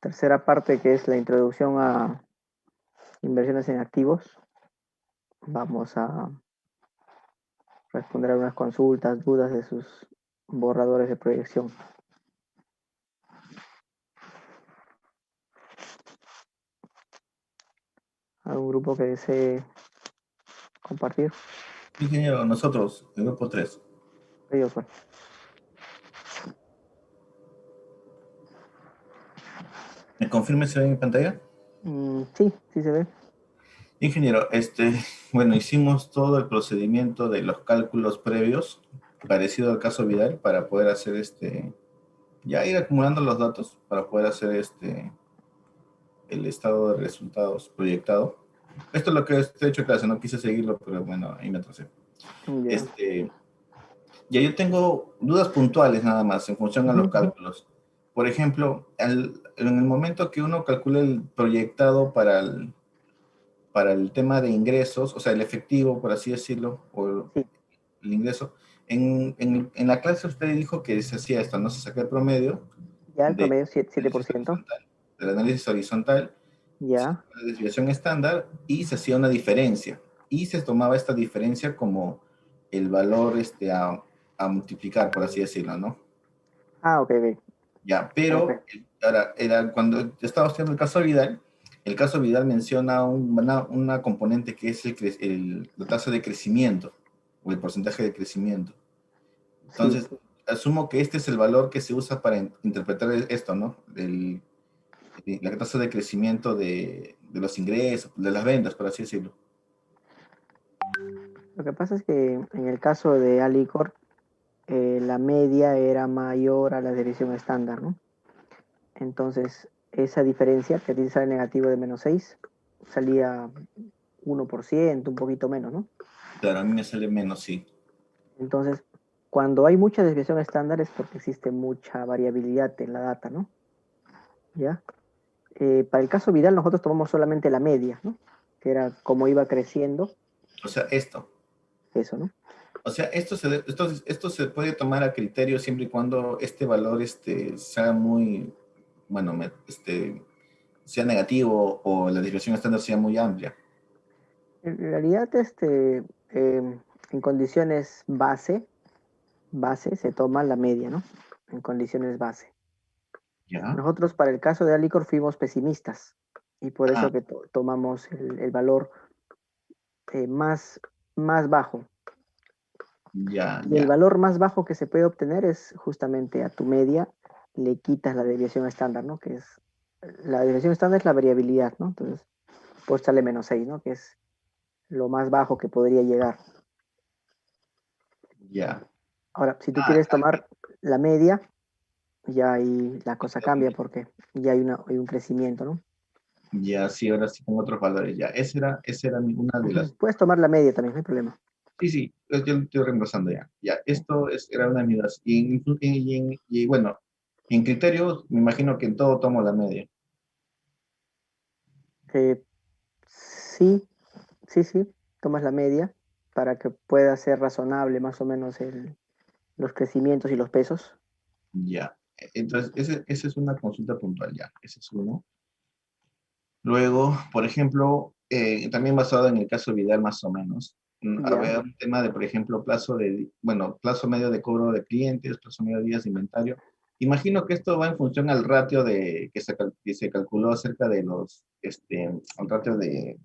tercera parte, que es la introducción a inversiones en activos. Vamos a responder algunas consultas, dudas de sus borradores de proyección. ¿Algún grupo que desee compartir? Ingeniero, nosotros, el grupo 3. Ellos, pues. ¿Me confirme si ve mi pantalla? Sí, sí se ve. Ingeniero, bueno, hicimos todo el procedimiento de los cálculos previos, parecido al caso Vidal, para poder hacer ya ir acumulando los datos para poder hacer el estado de resultados proyectado. Esto es lo que he hecho clase, no quise seguirlo, pero bueno, ahí me atrasé. Ya. Ya yo tengo dudas puntuales nada más en función a Ujú, los ujú. cálculos. Por ejemplo, en el momento que uno calcula el proyectado para el tema de ingresos, o sea, el efectivo, por así decirlo, o Sí, el ingreso, en la clase usted dijo que se hacía esto, ¿no? Se saca el promedio ya el de promedio es 7%. análisis horizontal, del análisis horizontal, se Ya. sacaba la desviación estándar y se hacía una diferencia. Y se tomaba esta diferencia como el valor a multiplicar, por así decirlo, ¿no? Ah, ok, ok. Ya, Ok. pero ahora, cuando estaba estudiando el caso Vidal menciona una componente que es la tasa de crecimiento o el porcentaje de crecimiento. Sí, Entonces, asumo que este es el valor que se usa para interpretar esto, ¿no? La tasa de crecimiento de los ingresos, de las ventas, por así decirlo. lo que pasa es que en el caso de Alicor, la media era mayor a la desviación estándar, ¿no? Entonces, esa diferencia que dice sale negativo de -6, salía 1%, un poquito menos, ¿no? Claro, a mí me sale menos, sí. Entonces, cuando hay mucha desviación estándar es porque existe mucha variabilidad en la data, ¿no? ¿Ya? Para el caso Vidal nosotros tomamos solamente la media, ¿no? Que era como iba creciendo O sea, esto. eso, ¿no? O sea, esto se puede tomar a criterio siempre y cuando este valor sea muy, bueno, sea negativo o la desviación estándar sea muy amplia. En realidad, en condiciones base se toma la media, ¿no? En condiciones base. ¿Ya? Nosotros para el caso de Alicor fuimos pesimistas y por Ah, eso que tomamos el valor más bajo. ya, Y el ya, valor más bajo que se puede obtener es justamente a tu media le quitas la desviación estándar, ¿no? Que es, la desviación estándar es la variabilidad, ¿no? Entonces, pues sale -6, ¿no? Que es lo más bajo que podría llegar. ya. Ahora, si tú Ah, quieres tomar la media, ya ahí la cosa cambia porque ya hay un crecimiento, ¿no? ya, sí, ahora sí con otros valores, ya. Esa era una de las... Puedes tomar la media también, no hay problema. Sí, sí, yo lo estoy reemplazando ya. Ya, era una de mis dudas. Y bueno, en criterios, me imagino que en todo tomo la media. Eh, sí, sí, tomas la media para que pueda ser razonable más o menos los crecimientos y los pesos. Ya. Entonces, esa es una consulta puntual, ya. Ese es uno. Luego, por ejemplo, también basado en el caso Vidal más o menos, Ya. había un tema de, por ejemplo, plazo medio de cobro de clientes, plazo medio de días de inventario. Imagino que esto va en función al ratio que se calculó acerca de al ratio de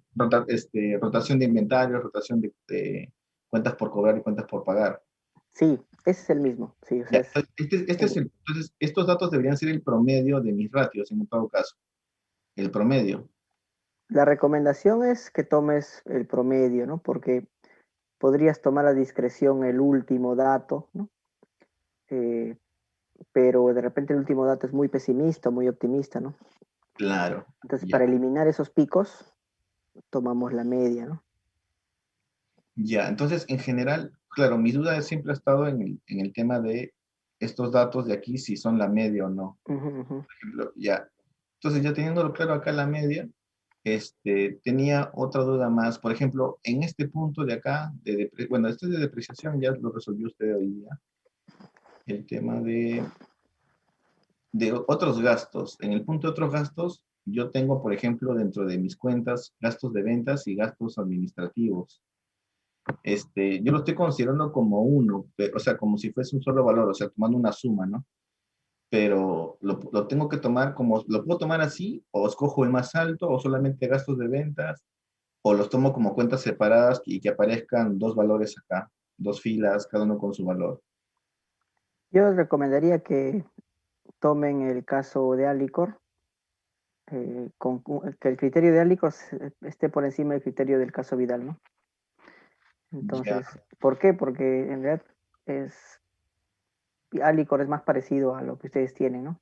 rotación de inventario, rotación de cuentas por cobrar y cuentas por pagar. Sí, ese es el mismo. Sí, o sea, Ya, entonces, entonces, estos datos deberían ser el promedio de mis ratios en todo caso, el promedio. la recomendación es que tomes el promedio, ¿no? Porque podrías tomar a discreción el último dato, ¿no? Eh, pero de repente el último dato es muy pesimista, muy optimista, ¿no? Claro, Entonces, ya. para eliminar esos picos, tomamos la media, ¿no? Ya, entonces en general, claro, mi duda siempre ha estado en el tema de estos datos de aquí, si son la media o no. Ujú, ujú. Por ejemplo, ya. Entonces, ya teniéndolo claro acá la media, tenía otra duda más. Por ejemplo, en este punto de acá, bueno, este de depreciación ya lo resolvió usted hoy día. El tema de de otros gastos. En el punto de otros gastos, yo tengo, por ejemplo, dentro de mis cuentas, gastos de ventas y gastos administrativos. Yo lo estoy considerando como uno, o sea, como si fuese un solo valor, o sea, tomando una suma, ¿no? Pero lo tengo que tomar como, lo puedo tomar así, o escojo el más alto, o solamente gastos de ventas, o los tomo como cuentas separadas y que aparezcan dos valores acá, dos filas, cada uno con su valor. Yo les recomendaría que tomen el caso de Alicor, que el criterio de Alicor esté por encima del criterio del caso Vidal, ¿no? Ya, Entonces, ¿por qué? Porque en realidad es, Alicor es más parecido a lo que ustedes tienen, ¿no?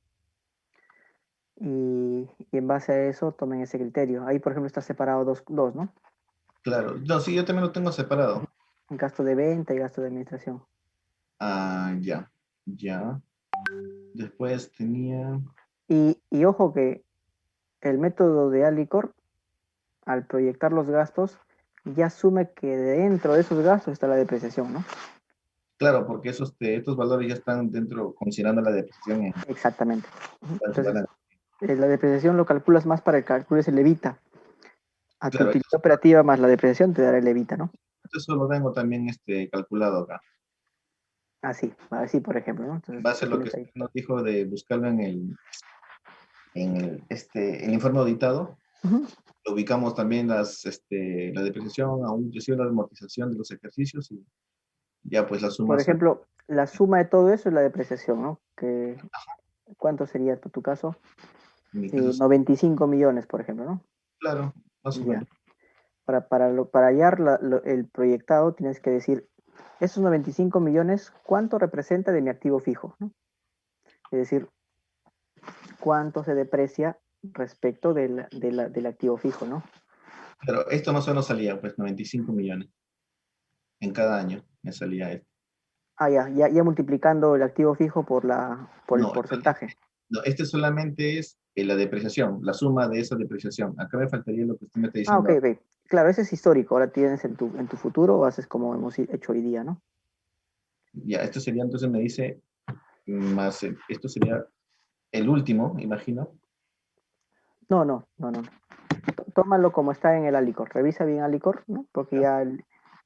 Y en base a eso tomen ese criterio. Ahí, por ejemplo, está separado dos, ¿no? claro. No, sí, yo también lo tengo Ujú. separado. Gasto de venta y gasto de administración. Ah, ya, ya. Después tenía, Y ojo que el método de Alicor, al proyectar los gastos, ya asume que dentro de esos gastos está la depreciación, ¿no? claro, porque estos valores ya están dentro, considerando la depreciación Exactamente. Ujú. en su Entonces, balance. la depreciación lo calculas más para el cálculo, es el levita. A tu Claro, utilidad operativa más la depreciación te dará el levita, ¿no? eso lo tengo también calculado acá. Así, por ejemplo, ¿no? En Entonces, base a lo que tienes ahí. usted nos dijo de buscarlo el informe auditado, Ujú. lo ubicamos también la depreciación, aún inclusive la amortización de los ejercicios y ya pues la suma Por sale ejemplo, la suma de todo eso es la depreciación, ¿no? ¿Cuánto sería tu caso? en mi caso. 95 millones, por ejemplo, ¿no? Claro, más o Ya. menos. Para hallar el proyectado, tienes que decir, esos 95 millones, ¿cuánto representa de mi activo fijo? ¿No? Es decir, ¿cuánto se deprecia respecto del activo fijo, ¿no? Pero esto más o menos salía pues 95 millones en cada año, me salía esto. Ya multiplicando el activo fijo por el No, porcentaje. no, este solamente es la depreciación, la suma de esa depreciación. Acá me faltaría lo que usted me está Ok, diciendo. ok. Claro, ese es histórico. Ahora tienes en tu futuro o haces como hemos hecho hoy día, ¿no? Ya, esto sería, entonces me dice, más, esto sería el último, imagino. No, no, no, no. Tómalo como está en el Alicor. Revisa bien Alicor, ¿no? Porque Ya,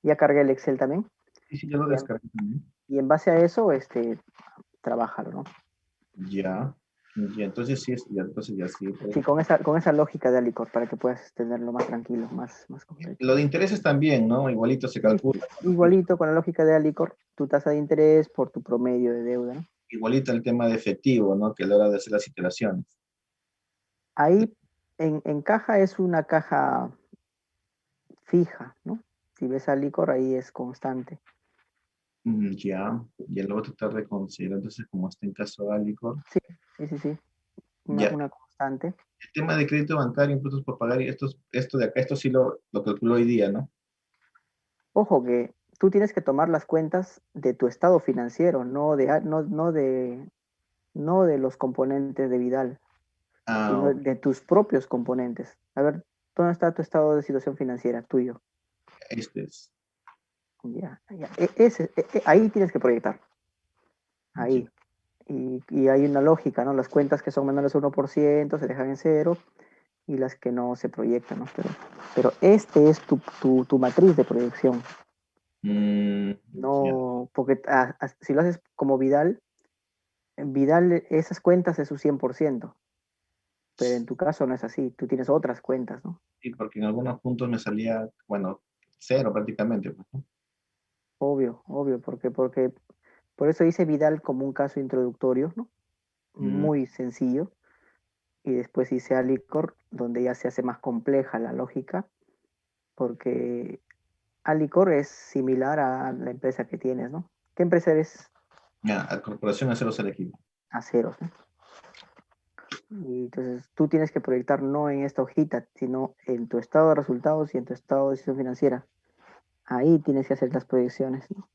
ya cargué el Excel también. sí, sí, ya lo Y en, descargué también. y en base a eso, trabájalo, ¿no? Ya, ya, entonces sí, ya, entonces ya sí. Sí, con esa lógica de Alicor para que puedas tenerlo más tranquilo, más completo. Lo de intereses también, ¿no? Igualito se Sí, calcula, sí, igualito con la lógica de Alicor, tu tasa de interés por tu promedio de deuda, ¿no? igualito el tema de efectivo, ¿no? Que a la hora de hacer las iteraciones. Ahí en caja es una caja fija, ¿no? Si ves Alicor, ahí es constante. Ya lo voy a tratar de considerar, entonces, como está en caso de Alicor. Sí, sí, sí, sí. Una, Ya, una constante. el tema de crédito bancario, impuestos por pagar, y esto de acá, esto sí lo calculo hoy día, ¿no? Ojo que tú tienes que tomar las cuentas de tu estado financiero, no de los componentes de Vidal, Ah, sino ok, de tus propios componentes. A ver, ¿dónde está tu estado de situación financiera tuyo? este es. Ya, ya. Ahí tienes que proyectar, Ya. ahí. Y hay una lógica, ¿no? Las cuentas que son menores a 1% se dejan en cero y las que no se proyectan, ¿no? Pero este es tu matriz de proyección. Mm, ya. No, porque si lo haces como Vidal, en Vidal esas cuentas es su 100%, pero en tu caso no es así, tú tienes otras cuentas, ¿no? Sí, porque en algunos puntos me salía, bueno, cero prácticamente, pues, ¿no? Obvio, obvio, porque por eso hice Vidal como un caso introductorio, ¿no? Mm, Muy sencillo, y después hice Alicor, donde ya se hace más compleja la lógica, porque Alicor es similar a la empresa que tienes, ¿no? ¿Qué empresa eres? ya, a corporación a cero selectivo. Aceros, ¿no? Y entonces tú tienes que proyectar no en esta hojita, sino en tu estado de resultados y en tu estado de decisión financiera. Ahí tienes que hacer las proyecciones, ¿no?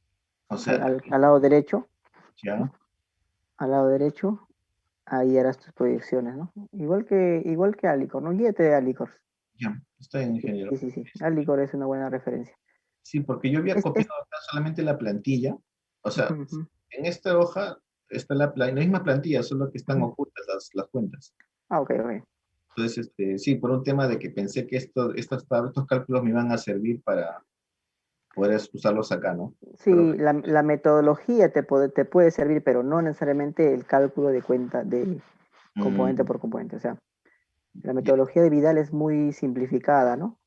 O Al, sea, al- al lado derecho, ya, ¿no? Al lado derecho, ahí harás tus proyecciones, ¿no? Igual que Alicor, ¿no? Guíate de Alicor. ya, está bien, Sí, ingeniero. sí, sí, sí. Alicor es una buena referencia. Sí, porque yo había Es, copiado acá solamente la plantilla. O sea, ujú, ujú. en esta hoja está la misma plantilla, solo que están ocultas las cuentas. Ah, ok, ok. Entonces, sí, por un tema de que pensé que estos cálculos me iban a servir para poder usarlos acá, ¿no? Pero Sí, la metodología te puede servir, pero no necesariamente el cálculo de cuenta de componente mm, por componente. O sea, la ya, metodología de Vidal es muy simplificada, ¿no?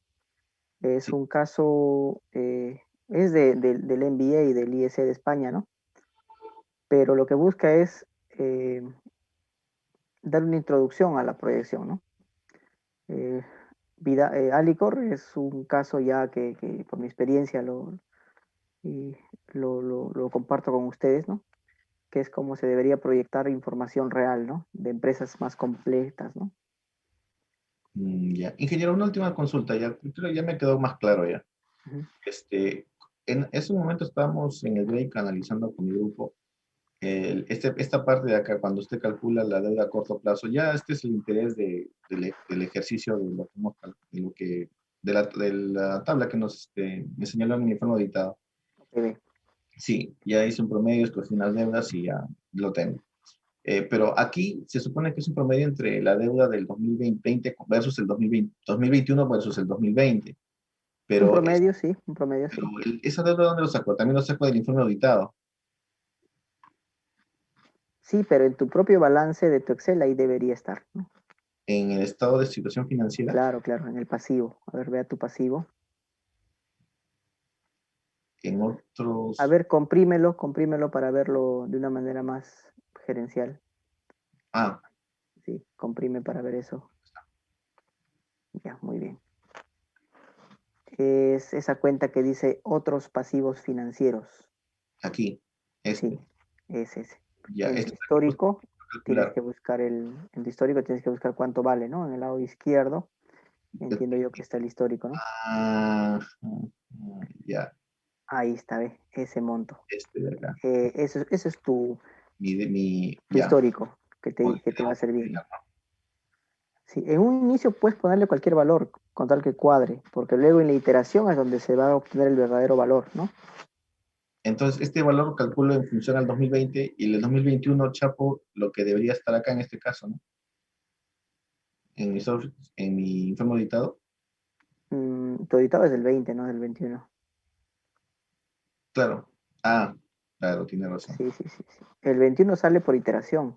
Es sí, un caso, es del MBA y del IEC de España, ¿no? Pero lo que busca es dar una introducción a la proyección, ¿no? Eh, Alicor es un caso ya que por mi experiencia y lo comparto con ustedes, ¿no? Que es cómo se debería proyectar información real, ¿no? De empresas más completas, ¿no? ya. Ingeniero, una última consulta, ya, creo que ya me quedó más claro ya. Ujú. Este, en ese momento estábamos en el break analizando con mi grupo esta parte de acá, cuando usted calcula la deuda a corto plazo, ya este es el interés del ejercicio de lo que, de lo que de la tabla que nos me señaló en mi informe auditado. Ok, Sí, ya hice un promedio, escogí unas deudas y ya lo tengo. Pero aquí se supone que es un promedio entre la deuda del 2020 versus el 2020, 2021 versus el 2020. un Pero, promedio, sí, un promedio, pero sí. ¿esa deuda dónde lo sacó? También lo sacó del informe auditado. Sí, pero en tu propio balance de tu Excel ahí debería estar, ¿no? En el estado de situación financiera, Claro, claro, en el pasivo. A ver, vea tu pasivo. en A otros. ver, comprímelo para verlo de una manera más gerencial. Ah, Sí, comprime para ver eso. Ya, muy bien. Es esa cuenta que dice otros pasivos financieros. aquí, Sí, este. es ese. Ya, En tu esto es lo que justo histórico tengo que tienes calcular. que buscar en tu histórico tienes que buscar cuánto vale, ¿no? En el lado izquierdo, entiendo yo que está el histórico, ¿no? Ah, ya, Ahí está, ve, ese monto. este de acá. Eso es tu Ya. histórico Ok, que te va a tengo que servir, ¿no? agregar, ¿no? Sí, en un inicio puedes ponerle cualquier valor con tal que cuadre, porque luego en la iteración es donde se va a obtener el verdadero valor, ¿no? Entonces, este valor calculo en función al 2020 y el 2021 chapo lo que debería estar acá en este caso, ¿no? En mi informe auditado. Tu editado es del 20, no del 21. Claro. Ah, claro, tiene razón. Sí, sí, sí, sí. El 21 sale por iteración.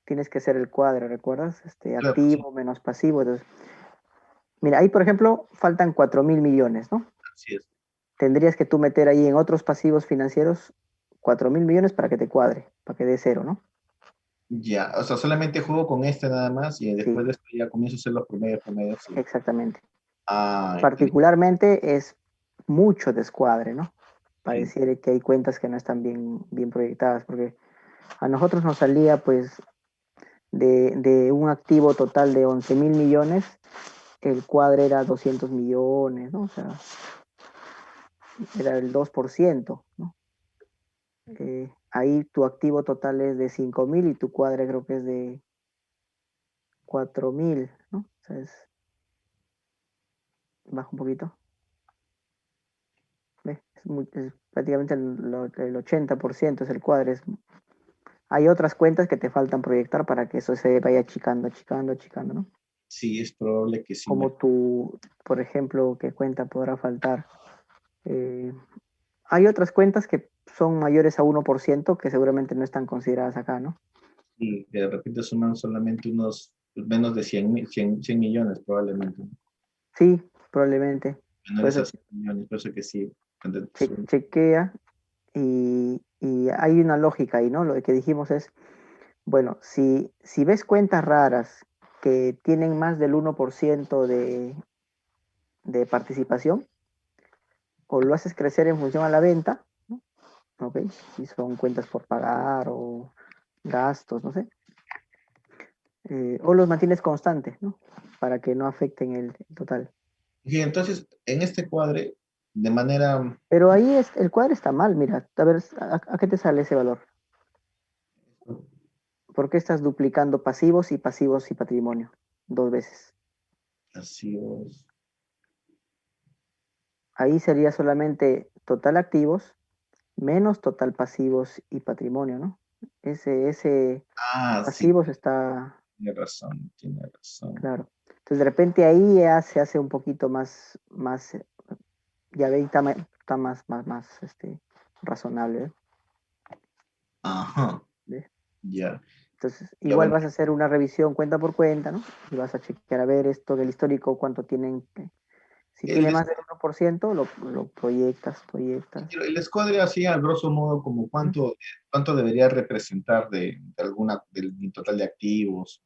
Tienes que hacer el cuadro, ¿recuerdas? Claro, sí, Activo menos pasivo. Entonces, mira, ahí por ejemplo faltan 4.000 millones, ¿no? así es. Tendrías que tú meter ahí en otros pasivos financieros 4.000 millones para que te cuadre, para que dé cero, ¿no? Ya, o sea, solamente juego con este nada más y Sí, después de esto ya comienzo a hacer los promedios, sí. exactamente. Ah, Particularmente es mucho descuadre, ¿no? sí. Pareciera que hay cuentas que no están bien proyectadas, porque a nosotros nos salía pues de un activo total de 11.000 millones, el cuadre era 200 millones, ¿no? O sea, era el 2%, ¿no? Ahí tu activo total es de 5.000 y tu cuadre creo que es de 4.000, ¿no? O sea, baja un poquito. ¿Ves? Es prácticamente el 80% es el cuadre. Hay otras cuentas que te faltan proyectar para que eso se vaya achicando, achicando, achicando, ¿no? Sí, es probable que sí me. Como tú, por ejemplo, ¿qué cuenta podrá faltar? Eh, Hay otras cuentas que son mayores a 1% que seguramente no están consideradas acá, ¿no? Y de repente suman solamente unos menos de 100 millones probablemente, ¿no? Sí, probablemente. Por Menores a eso 100 millones, por eso que sí. chequea y hay una lógica ahí, ¿no? Lo que dijimos es, bueno, si ves cuentas raras que tienen más del 1% de participación, o lo haces crecer en función a la venta, ¿no? ¿Ok? Si son cuentas por pagar o gastos, no sé. O los mantienes constantes, ¿no? Para que no afecten el total. Y entonces, en este cuadre, de manera, Pero ahí el cuadro está mal, mira, a ver, ¿a qué te sale ese valor? ¿Por qué estás duplicando pasivos y patrimonio dos veces? así es, Ahí sería solamente total activos menos total pasivos y patrimonio, ¿no? Ese Ah, sí, pasivos está tiene razón, tiene razón. claro. Entonces de repente ahí ya se hace un poquito más ya ve, está más razonable, Ajá, ¿ve? ya. Entonces, Ya igual bueno, vas a hacer una revisión cuenta por cuenta, ¿no? Y vas a chequear a ver esto del histórico, cuánto tienen. Si el, tiene des- más del 1%, lo proyectas. el escuadre así, a grosso modo, como cuánto debería representar de alguna, del total de activos.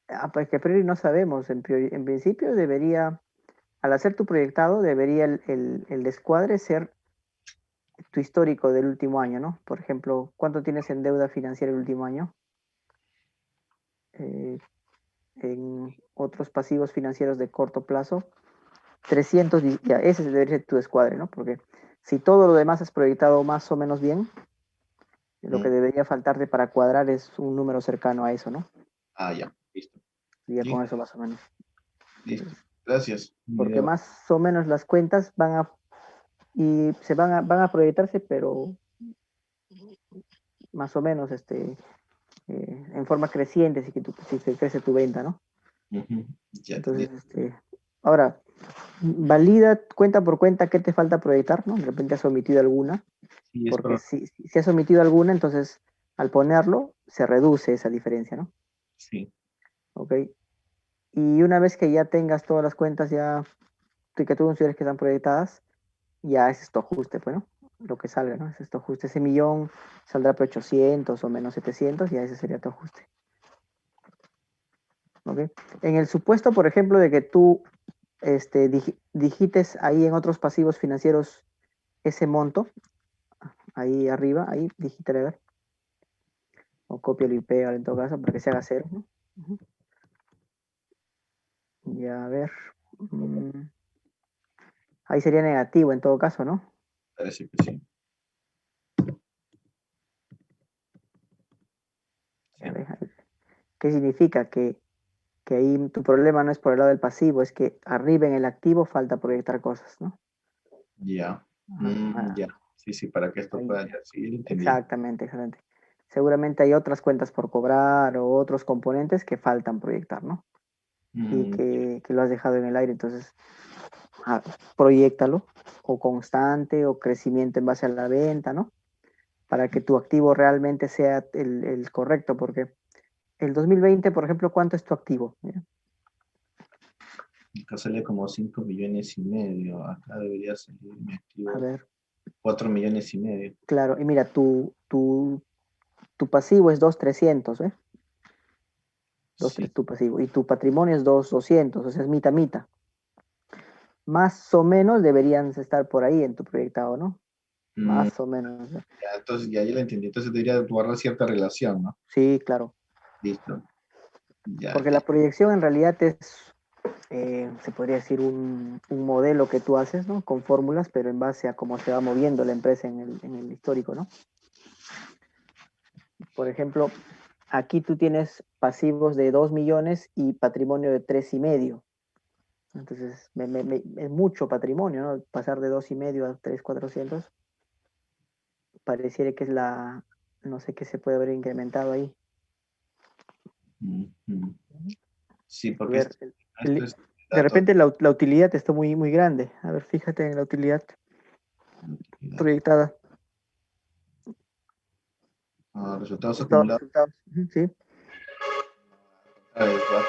Ah, pues que a priori no sabemos. En principio debería, al hacer tu proyectado, debería el descuadre ser tu histórico del último año, ¿no? Por ejemplo, ¿cuánto tienes en deuda financiera el último año? Eh, en otros pasivos financieros de corto plazo, 300, ya, ese debería ser tu descuadre, ¿no? Porque si todo lo demás has proyectado más o menos bien, lo que Mm. debería faltarte para cuadrar es un número cercano a eso, ¿no? Ah, ya, listo. Y ya con Listo, eso más o menos. listo. Entonces, Gracias. Una porque idea. más o menos las cuentas van a proyectarse, pero más o menos en forma creciente si que crece tu venta, ¿no? Ujú. Ya, Entonces, listo. ahora, valida cuenta por cuenta qué te falta proyectar, ¿no? De repente has omitido alguna, Sí, es porque probable. si has omitido alguna, entonces al ponerlo se reduce esa diferencia, ¿no? Sí. ¿Ok? Y una vez que ya tengas todas las cuentas ya que tú consideres que están proyectadas, ya ese es tu ajuste, pues, ¿no? Lo que salga, ¿no? Ese es tu ajuste. Ese millón saldrá por 800 o menos 700, ya ese sería tu ajuste. ¿Ok? En el supuesto, por ejemplo, de que tú digites ahí en otros pasivos financieros ese monto, ahí arriba, ahí digítale a ver, o cópialo y pégalo en todo caso para que se haga cero, ¿no? Ujú. Ya a ver, mm, ahí sería negativo en todo caso, ¿no? Parece que sí. A Sí. ver, ¿qué significa? Que ahí tu problema no es por el lado del pasivo, es que arriba en el activo falta proyectar cosas, ¿no? Ya. Ajá, Ya. Sí, sí, para que esto ahí, pueda ya. Sí, lo entendí. exactamente, excelente. Seguramente hay otras cuentas por cobrar o otros componentes que faltan proyectar, ¿no? Y Mm, que lo has dejado en el aire, entonces ah, proyéctalo, o constante, o crecimiento en base a la venta, ¿no? Para que tu activo realmente sea el correcto, porque el 2020, por ejemplo, ¿cuánto es tu activo? Mira, Acá sale como 5,5 millones. Acá debería salir mi a activo ver, 4,5 millones. claro, y mira, tu pasivo es 2.300, ¿eh? Sí. Tu pasivo. Y tu patrimonio es 2.200, o sea, es mitad, mitad. Más o menos deberían estar por ahí en tu proyectado, ¿no? Mm, Más o menos. ¿No? ya, entonces ya lo entendí. Entonces debería guardar cierta relación, ¿no? Sí, claro. Listo. Ya, Porque la listo. proyección en realidad es, se podría decir, un modelo que tú haces, ¿no? Con fórmulas, pero en base a cómo se va moviendo la empresa en el histórico, ¿no? Por ejemplo, aquí tú tienes pasivos de 2 millones y patrimonio de 3,5. Entonces, es mucho patrimonio, ¿no? Pasar de 2,5 a 3.400 pareciera que es no sé qué se puede haber incrementado ahí. Ujú. Sí, A porque ver, esto es de datos. repente la utilidad está muy grande. A ver, fíjate en la utilidad proyectada. Resultados Resultados, acumulados. resultados. Ujú, sí. Ah,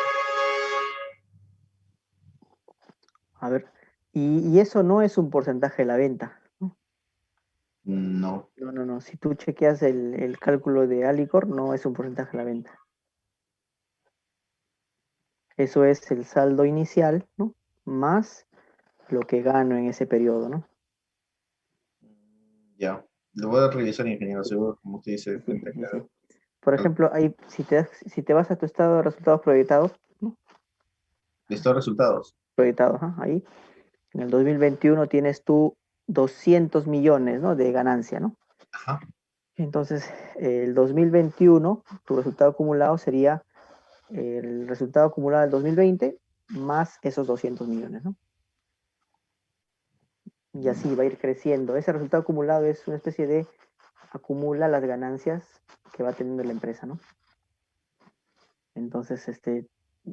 A ver. Y eso no es un porcentaje de la venta, ¿no? no. No, no, no. Si tú chequeas el cálculo de Alicor, no es un porcentaje de la venta. Eso es el saldo inicial, ¿no? Más lo que gano en ese periodo, ¿no? Ya. Lo voy a revisar, ingeniero, seguro, como usted dice, Sí, de sí, cuenta sí, que sí. Por al- ejemplo, ahí, si te vas a tu estado de resultados proyectados, ¿no? listo resultados. Proyectados, ajá, ahí, en el 2021 tienes tú 200 millones, ¿no? De ganancia, ¿no? Ajá. Entonces, el 2021, tu resultado acumulado sería el resultado acumulado del 2020 más esos 200 millones, ¿no? Y Mm, así va a ir creciendo. Ese resultado acumulado es una especie de acumula las ganancias que va teniendo la empresa, ¿no? Entonces,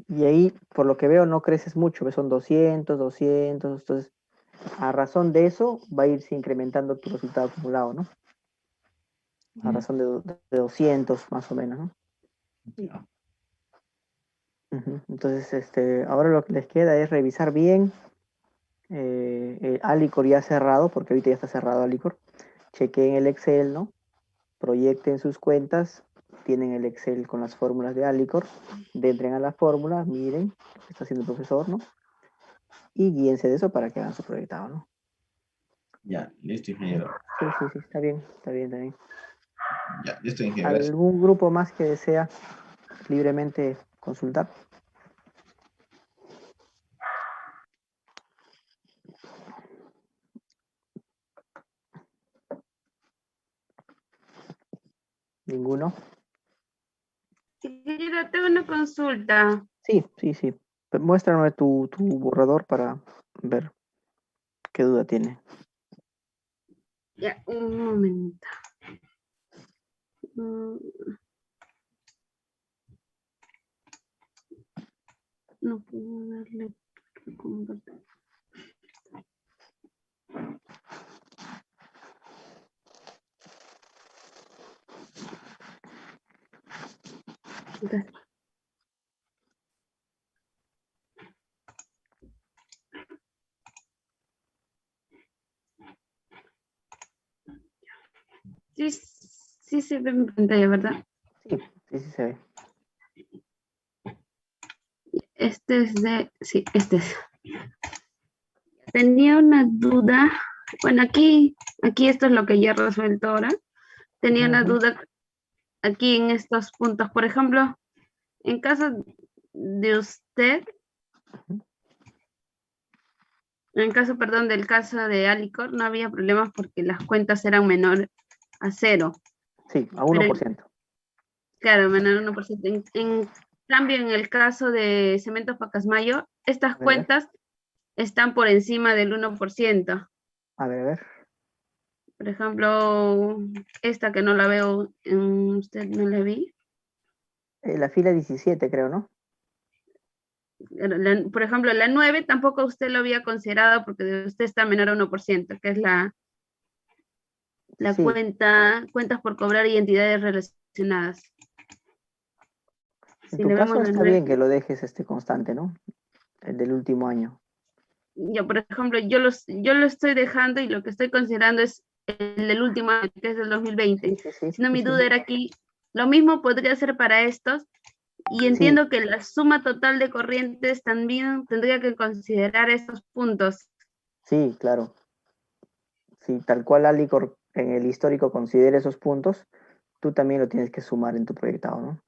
y ahí, por lo que veo, no creces mucho, son 200, entonces, a razón de eso, va a irse incrementando tu resultado acumulado, ¿no? A razón de 200, más o menos, ¿no? Entonces, ahora lo que les queda es revisar bien Alicor ya cerrado, porque ahorita ya está cerrado Alicor. Chequen el Excel, ¿no? Proyecten sus cuentas, tienen el Excel con las fórmulas de Alicor, entren a la fórmula, miren lo que está haciendo el profesor, ¿no? Y guíense de eso para que hagan su proyectado, ¿no? Ya, listo, ingeniero. Sí, está bien. Ya, listo, ingeniero. Gracias. ¿Algún grupo más que desea libremente consultar? ¿Ninguno? Ingeniero, tengo una consulta. Sí. Muéstrame tu borrador para ver qué duda tiene. Ya, un momento. No puedo darle. Sí se ve en pantalla, ¿verdad? Sí se ve. Este es de... Sí, este es. Tenía una duda. Bueno, aquí esto es lo que ya he resuelto ahora. Tenía una duda aquí en estos puntos. Por ejemplo, en caso de usted, en caso, perdón, del caso de Alicor, no había problemas porque las cuentas eran menor a 0. Sí, a 1%. Pero, claro, menor a 1%. En cambio, en el caso de Cementos Pacasmayo, estas cuentas están por encima del 1%. A ver. Por ejemplo, esta que no la veo, usted no la vi. La fila 17, creo, ¿no? Por ejemplo, la 9 tampoco usted lo había considerado porque de usted está menor a 1%, que es la Sí. cuentas por cobrar y entidades relacionadas. En tu caso está bien que lo dejes constante, ¿no? El del último año. Yo, por ejemplo, yo lo estoy dejando y lo que estoy considerando es el del último año, que es del 2020. Si no, mi duda era aquí, lo mismo podría ser para estos, y entiendo que la suma total de corrientes también tendría que considerar estos puntos. Sí, claro. Si tal cual Alicor en el histórico considera esos puntos, tú también lo tienes que sumar en tu proyectado, ¿no?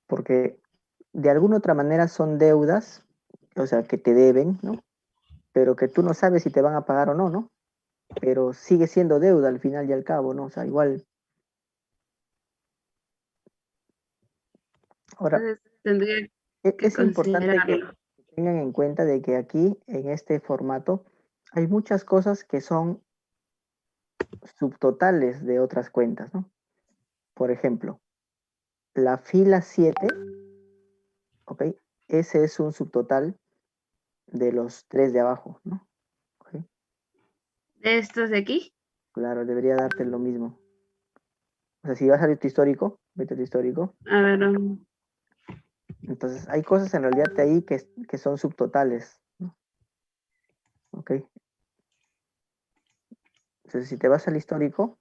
Porque de alguna otra manera son deudas, o sea, que te deben, ¿no? Pero que tú no sabes si te van a pagar o no, ¿no? Pero sigue siendo deuda al final y al cabo, ¿no? O sea, igual. Ahora, tendría que es importante que considerarlo. tengan en cuenta de que aquí, en este formato, hay muchas cosas que son subtotales de otras cuentas, ¿no? Por ejemplo, la fila 7, ¿ok? Ese es un subtotal de los 3 de abajo, ¿no? ¿Okay? ¿De estos de aquí? Claro, debería darte lo mismo. O sea, si vas a ver tu histórico, vete a tu histórico. A ver. Entonces, hay cosas en realidad de ahí que son subtotales, ¿no? ¿Ok? Entonces, si te vas al histórico,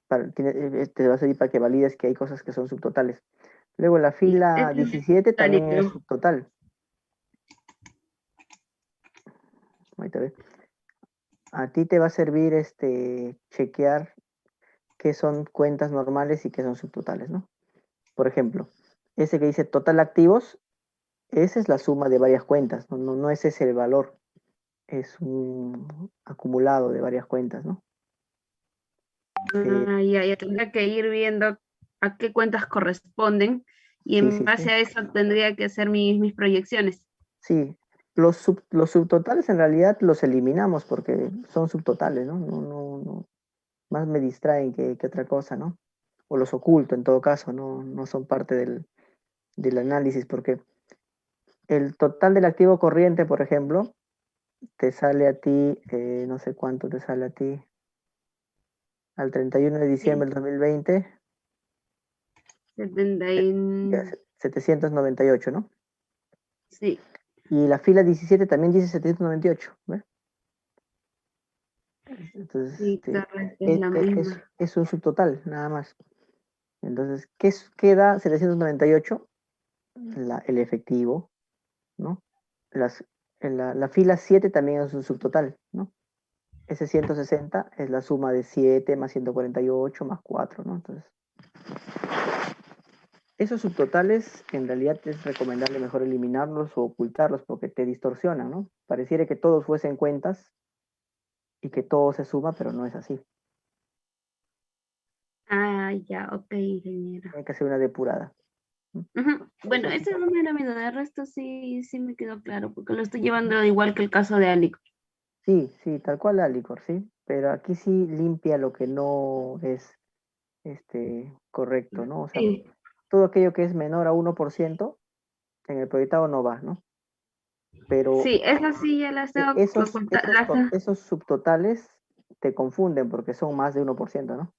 te va a servir para que valides que hay cosas que son subtotales. Luego la fila 17 también es subtotal. Ahí te ve. A ti te va a servir chequear qué son cuentas normales y qué son subtotales, ¿no? Por ejemplo, ese que dice total activos, esa es la suma de varias cuentas, no es ese el valor, es un acumulado de varias cuentas, ¿no? Ya tendría que ir viendo a qué cuentas corresponden y en base a eso tendría que hacer mis proyecciones. Sí, los subtotales en realidad los eliminamos porque son subtotales, ¿no? No. más me distraen que otra cosa, ¿no? O los oculto en todo caso, no son parte del análisis, porque el total del activo corriente, por ejemplo, te sale a ti, no sé cuánto te sale a ti, al 31 de diciembre Sí, del 2020, 70 ya, 798, ¿no? sí, Y la fila 17 también dice 798, ¿ves? Entonces, sí, correcto, es la misma. es un subtotal, nada más. Entonces, ¿qué da 798? El efectivo, ¿no? Las, la fila 7 también es un subtotal, ¿no? Ese 160 es la suma de 7 más 148 más 4, ¿no? Entonces, esos subtotales en realidad es recomendable mejor eliminarlos o ocultarlos porque te distorsionan, ¿no? Pareciera que todos fuesen cuentas y que todo se suma, pero no es así. Ah, ya, ok, ingeniero. Hay que hacer una depurada. Ujú. Bueno, Eso sí. ese no era mi duda, el resto sí, sí me quedó claro, porque lo estoy llevando igual que el caso de Alico. Sí, sí, tal cual la licor, sí. Pero aquí sí limpia lo que no es correcto, ¿no? O sea, Sí, todo aquello que es menor a 1% en el proyectado no va, ¿no? Pero sí, esas sí ya las tengo esos subtotales te confunden porque son más de 1%, ¿no?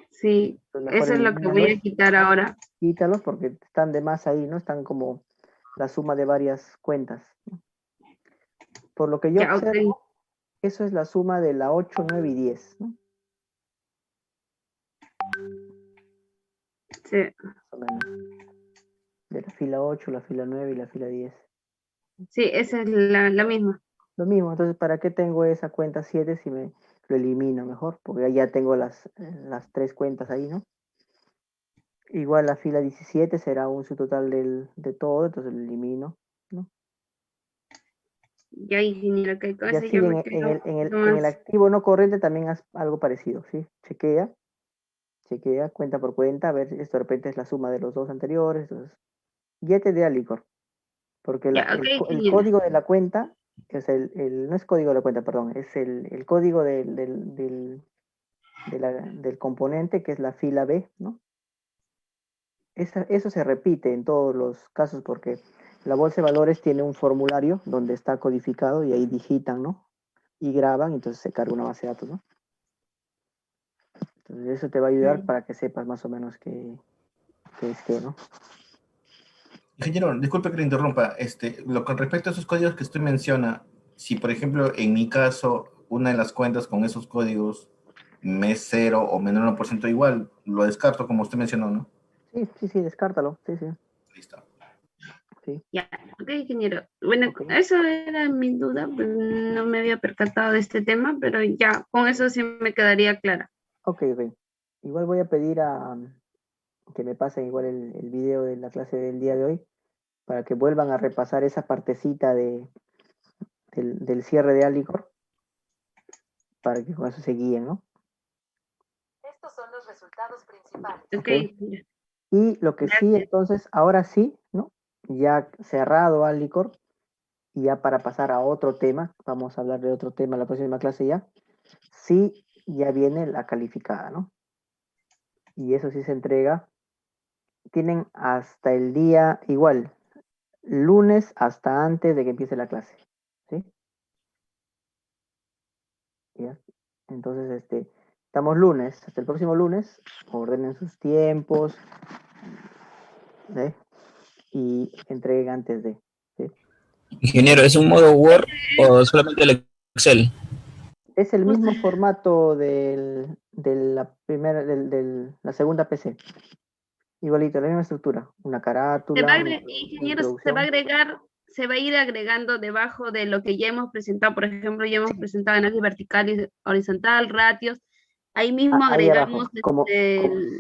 sí, Entonces mejor eso es lo que voy a elimínalos, quitar ahora. quítalos porque están de más ahí, ¿no? Están como la suma de varias cuentas, ¿no? Por lo que yo Ya, ok, observo, eso es la suma de la 8, 9 y 10, ¿no? sí, Más o menos. De la fila 8, la fila 9 y la fila 10. sí, esa es la misma. Lo mismo, entonces, ¿para qué tengo esa cuenta 7 si me lo elimino mejor? Porque ya tengo las tres cuentas ahí, ¿no? Igual la fila 17 será un subtotal de todo, entonces lo elimino, ¿no? Ya, ingeniero, que con Y eso así ya me quedo un poquito en el más. activo no corriente también haz algo parecido, ¿sí? Chequea cuenta por cuenta, a ver, esto de repente es la suma de los dos anteriores, entonces, guíate de Alicor, porque Ya, ok, el ingeniero. código de la cuenta, es no es código de la cuenta, perdón, es el código del componente, que es la fila B, ¿no? Eso se repite en todos los casos porque la bolsa de valores tiene un formulario donde está codificado y ahí digitan, ¿no? Y graban, entonces se carga una base de datos, ¿no? Entonces eso te va a ayudar Mm. para que sepas más o menos qué es qué, ¿no? Ingeniero, disculpe que le interrumpa. Con respecto a esos códigos que usted menciona, si por ejemplo en mi caso una de las cuentas con esos códigos me es 0 o menor a 1% igual, lo descarto como usted mencionó, ¿no? Sí, descártalo, sí, Listo. sí, Ya, ok, ingeniero. Bueno, ok, eso era mi duda, pues no me había percatado de este tema, pero ya, con eso sí me quedaría clara. ok. Igual voy a pedir que me pasen igual el video de la clase del día de hoy para que vuelvan a repasar esa partecita del cierre de Alicor para que con eso se guíen, ¿no? Estos son los resultados principales. Ok, Ok. ingeniero. Y lo que sí, Gracias. entonces, ahora sí, ¿no? Ya cerrado Alicor, y ya para pasar a otro tema, vamos a hablar de otro tema la próxima clase ya, sí, ya viene la calificada, ¿no? Y eso sí se entrega, tienen hasta el día igual, lunes hasta antes de que empiece la clase, ¿sí? ¿Ya? Entonces, estamos lunes, hasta el próximo lunes, ordenen sus tiempos, ¿eh? Y entreguen antes de, ¿sí? Ingeniero, ¿es un modo Word o solamente el Excel? Es el Justo, mismo formato de la primera, la segunda PC. Igualito, la misma estructura. Una carátula, ingeniero, introducción. se va a ir agregando debajo de lo que ya hemos presentado. Por ejemplo, ya hemos presentado análisis vertical y horizontal, ratios. Ahí mismo Ahí agregamos abajo,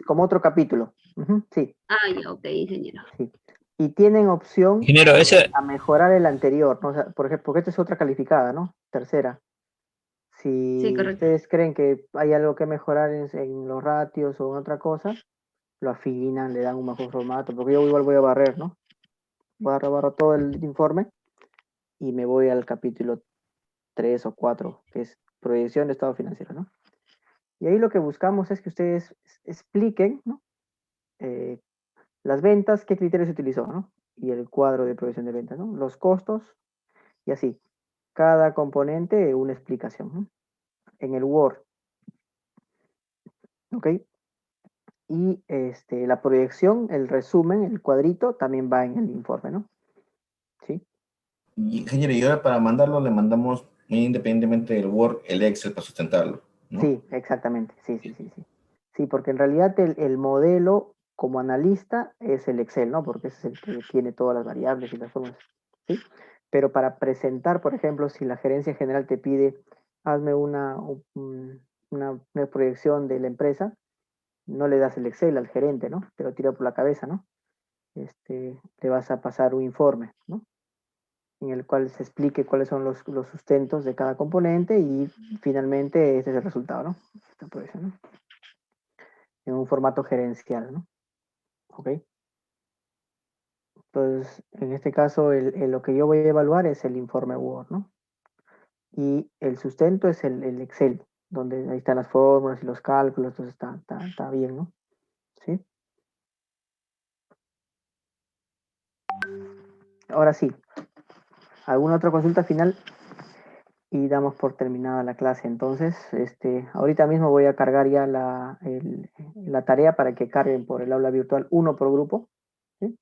como otro capítulo. Ujú, sí, Ah, ya, ok, ingeniero. sí. Y tienen opción Ingeniero, ese, a mejorar el anterior, ¿no? O sea, por ejemplo, porque esta es otra calificada, ¿no? Tercera. Sí, Si correcto. ustedes creen que hay algo que mejorar en los ratios o en otra cosa, lo afinan, le dan un mejor formato, porque yo igual voy a barrer, ¿no? Barro todo el informe y me voy al capítulo 3 o 4 que es proyección de estado financiero, ¿no? Y ahí lo que buscamos es que ustedes expliquen, ¿no? Las ventas, qué criterios se utilizó, ¿no? Y el cuadro de provisión de ventas, ¿no? Los costos y así. Cada componente una explicación, ¿no? En el Word. ¿Ok? Y la proyección, el resumen, el cuadrito, también va en el informe, ¿no? ¿Sí? Y, ingeniero, y ahora para mandarlo le mandamos independientemente del Word, el Excel para sustentarlo, ¿no? Sí, exactamente. Sí. Sí, porque en realidad el modelo como analista es el Excel, ¿no? Porque ese es el que tiene todas las variables y las formas, ¿sí? Pero para presentar, por ejemplo, si la gerencia general te pide, hazme una proyección de la empresa, no le das el Excel al gerente, ¿no? Te lo tira por la cabeza, ¿no? Le vas a pasar un informe, ¿no? En el cual se explique cuáles son los sustentos de cada componente y finalmente ese es el resultado, ¿no? Esta proyección, ¿no? En un formato gerencial, ¿no? ¿Ok? Entonces, en este caso, lo que yo voy a evaluar es el informe Word, ¿no? Y el sustento es el Excel, donde ahí están las fórmulas y los cálculos, entonces está bien, ¿no? ¿Sí? Ahora sí, ¿alguna otra consulta final? Y damos por terminada la clase. Entonces, ahorita mismo voy a cargar ya la tarea para que carguen por el aula virtual uno por grupo. ¿Sí?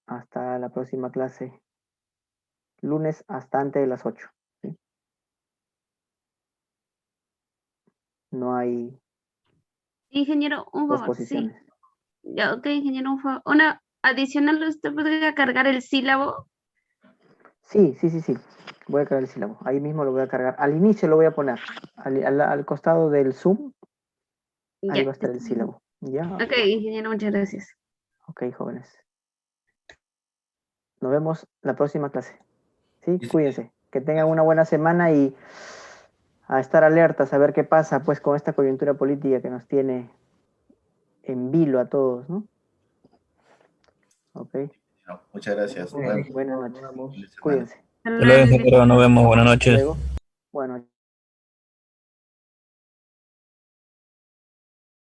Hasta la próxima clase, lunes hasta antes de las 8. ¿Sí? No hay Ingeniero, un dos favor, sí. posiciones. Ya, ok, ingeniero, un favor. Una adicional, ¿usted podría cargar el sílabo? Sí. Voy a cargar el sílabo. Ahí mismo lo voy a cargar. Al inicio lo voy a poner. Al costado del Zoom, ahí Ya. va a estar el sílabo. ¿Ya? Ok, ingeniero, muchas gracias. Ok, jóvenes. Nos vemos la próxima clase. ¿Sí? Sí. Cuídense. Que tengan una buena semana y a estar alertas, a ver qué pasa pues con esta coyuntura política que nos tiene en vilo a todos, ¿no? Ok. No, muchas gracias. Buenas noches. Fin de semana. Cuídense. Hasta Hasta luego, luego. ingeniero. Nos vemos. Buenas Hasta noches. luego. Bueno.